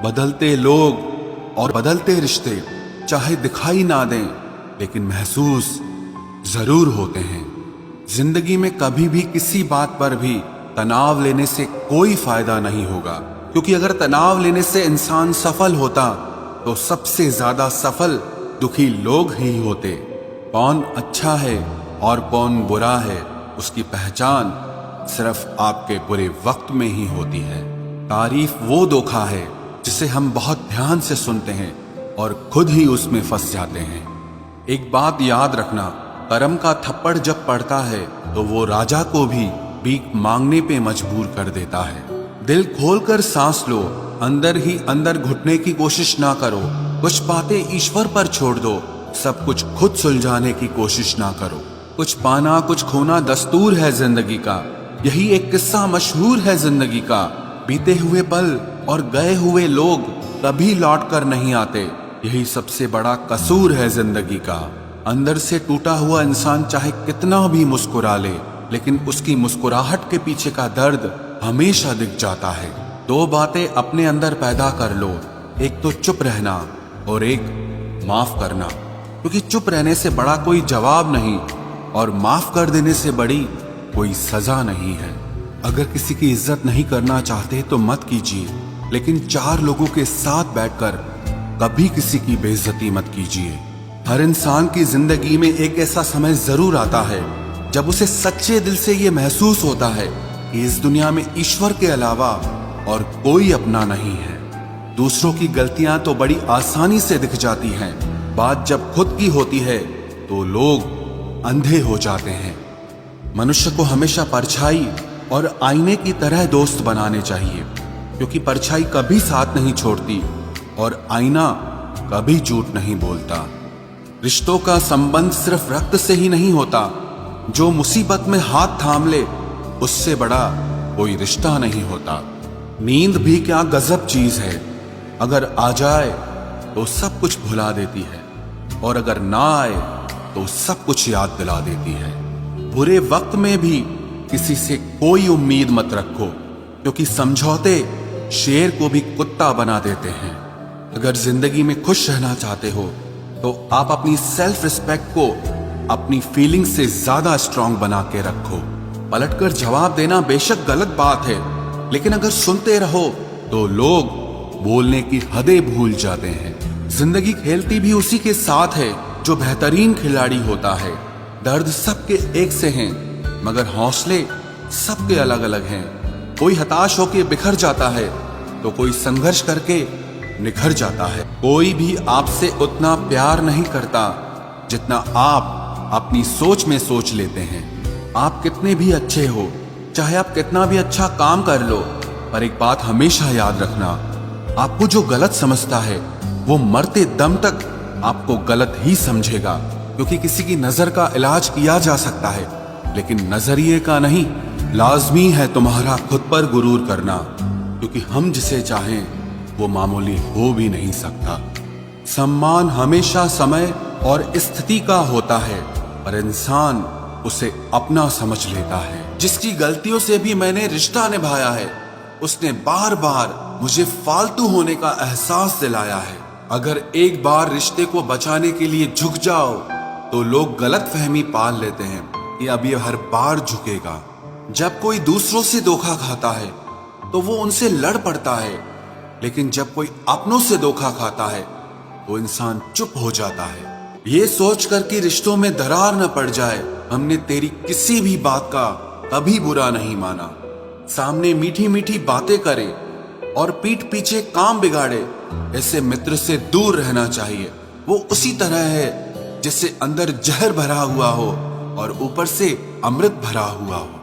बदलते लोग और बदलते रिश्ते चाहे दिखाई ना दें, लेकिन महसूस जरूर होते हैं। जिंदगी में कभी भी किसी बात पर भी तनाव लेने से कोई फायदा नहीं होगा, क्योंकि अगर तनाव लेने से इंसान सफल होता तो सबसे ज्यादा सफल दुखी लोग ही होते। कौन अच्छा है और कौन बुरा है, उसकी पहचान सिर्फ आपके बुरे वक्त में ही होती है। तारीफ वो धोखा है जिसे हम बहुत ध्यान से सुनते हैं और खुद ही उसमें फंस जाते हैं। एक बात याद रखना, करम का थप्पड़ जब पड़ता है तो वो राजा को भी भीख मांगने पे मजबूर कर देता है। दिल खोलकर सांस लो, अंदर ही अंदर घुटने की कोशिश ना करो। कुछ बातें ईश्वर पर छोड़ दो, सब कुछ खुद सुलझाने की कोशिश ना करो। कुछ पाना कुछ खोना दस्तूर है जिंदगी का, यही एक किस्सा मशहूर है जिंदगी का। बीते हुए पल और गए हुए लोग कभी लौट कर नहीं आते, यही सबसे बड़ा कसूर है जिंदगी का। अंदर से टूटा हुआ इंसान चाहे कितना भी मुस्कुरा ले, लेकिन उसकी मुस्कुराहट के पीछे का दर्द हमेशा दिख जाता है। दो बातें अपने अंदर पैदा कर लो, एक तो चुप रहना और एक माफ करना, क्योंकि चुप रहने से बड़ा कोई जवाब नहीं और माफ कर देने से बड़ी कोई सजा नहीं है। अगर किसी की इज्जत नहीं करना चाहते तो मत कीजिए, लेकिन चार लोगों के साथ बैठकर कभी किसी की बेइज्जती मत कीजिए। हर इंसान की जिंदगी में एक ऐसा समय जरूर आता है जब उसे सच्चे दिल से ये महसूस होता है कि इस दुनिया में ईश्वर के अलावा और कोई अपना नहीं है। दूसरों की गलतियां तो बड़ी आसानी से दिख जाती हैं, बात जब खुद की होती है तो लोग अंधे हो जाते हैं। मनुष्य को हमेशा परछाई और आईने की तरह दोस्त बनाने चाहिए, क्योंकि परछाई कभी साथ नहीं छोड़ती और आईना कभी झूठ नहीं बोलता। रिश्तों का संबंध सिर्फ रक्त से ही नहीं होता, जो मुसीबत में हाथ थाम ले उससे बड़ा कोई रिश्ता नहीं होता। नींद भी क्या गजब चीज है, अगर आ जाए तो सब कुछ भुला देती है और अगर ना आए तो सब कुछ याद दिला देती है। बुरे वक्त में भी किसी से कोई उम्मीद मत रखो, क्योंकि समझौते शेर को भी कुत्ता बना देते हैं। अगर जिंदगी में खुश रहना चाहते हो तो आप अपनी सेल्फ रिस्पेक्ट को अपनी फीलिंग से ज्यादा स्ट्रांग बना के रखो। पलटकर जवाब देना बेशक गलत बात है, लेकिन अगर सुनते रहो तो लोग बोलने की हदें भूल जाते हैं। जिंदगी खेलती भी उसी के साथ है जो बेहतरीन खिलाड़ी होता है। दर्द सबके एक से हैं, मगर हौसले सबके अलग अलग हैं। कोई हताश होके बिखर जाता है तो कोई संघर्ष करके निखर जाता है। कोई भी आपसे उतना प्यार नहीं करता जितना आप अपनी सोच में सोच लेते हैं। आप कितने भी अच्छे हो, चाहे आप कितना भी अच्छा काम कर लो, पर एक बात हमेशा याद रखना, आपको जो गलत समझता है वो मरते दम तक आपको गलत ही समझेगा। क्योंकि किसी की नजर का इलाज किया जा सकता है, लेकिन नजरिए का नहीं। लाजमी है तुम्हारा खुद पर गुरूर करना, क्योंकि हम जिसे चाहें वो मामूली हो भी नहीं सकता। सम्मान हमेशा समय और स्थिति का होता है, पर इंसान उसे अपना समझ लेता है। जिसकी गलतियों से भी मैंने रिश्ता निभाया है, उसने बार बार मुझे फालतू होने का एहसास दिलाया है। अगर एक बार रिश्ते को बचाने के लिए झुक जाओ तो लोग गलत फहमी पाल लेते हैं कि अब ये हर बार झुकेगा। जब कोई दूसरों से धोखा खाता है तो वो उनसे लड़ पड़ता है, लेकिन जब कोई अपनों से धोखा खाता है तो इंसान चुप हो जाता है। ये सोचकर कि रिश्तों में दरार न पड़ जाए, हमने तेरी किसी भी बात का कभी बुरा नहीं माना। सामने मीठी मीठी बातें करे और पीठ पीछे काम बिगाड़े, ऐसे मित्र से दूर रहना चाहिए। वो उसी तरह है जैसे अंदर जहर भरा हुआ हो और ऊपर से अमृत भरा हुआ हो।